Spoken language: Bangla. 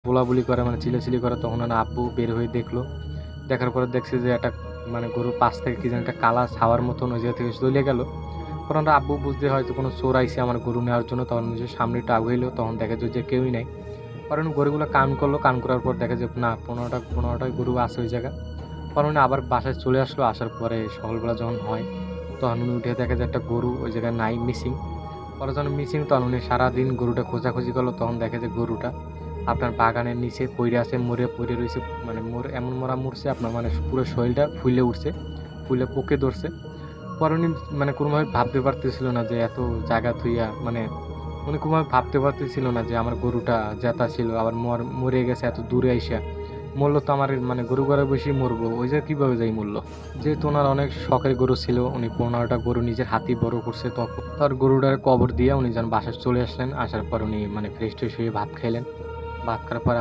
বলাবলি করে মানে চিল্লাচিল্লি করে, তখন ওনার আব্বু বের হয়ে দেখলো। দেখার পরে দেখছে যে একটা মানে গরুর পাশ থেকে কি যেন একটা কালা ছাওয়ার মতন ওই জায়গা থেকে চলে গেল। পরে ওনার আব্বু বুঝতে হয়তো কোনো চোর আইছে আমার গরু নেওয়ার জন্য, তখন নিজের সামনে একটু আগাইলো, তখন দেখে যে কেউই নাই। পরে উনি গরুগুলো কান করলো, কান করার পর দেখে যে না ১৫টা গরু আছে ওই জায়গায়। পরে উনি আবার বাসায় চলে আসলো, আসার পরে সকালবেলা যখন হয় তখন উনি উঠে দেখে যে একটা গরু ওই জায়গায় নাই, মিসিং। পরে যখন মিসিং তখন উনি সারাদিন গরুটা খোঁজাখুঁজি করলো, তখন দেখে যে গরুটা আপনার বাগানের নিচে পইড়ে আছে, মরে পইড়ে রয়েছে, মানে এমন মরা মরছে আপনার মানে পুরো শরীরটা ফুলে উঠছে, ফুলে পোকে ধরছে। পরে উনি মানে কোনোভাবে ভাবতে পারতেছিল না যে এত জায়গা থুইয়া মানে উনি কোনোভাবে ভাবতে পারতেছিল না যে আমার গরুটা জেতা ছিল আবার মরে গেছে এত দূরে আইসা। মরলো তো আমার মানে গরু ঘরে বসেই মরবো, ওই যে কিভাবে যাই মরলো। যেহেতু ওনার অনেক শখের গরু ছিল, উনি 15টা গরু নিজের হাতেই বড় করছে, তখন তার গরুটার কবর দিয়ে উনি যেন বাসায় চলে আসলেন। আসার পর উনি মানে ফ্রেশ ট্রেশ হয়ে ভাত খাইলেন। ভাত খাওয়ার পর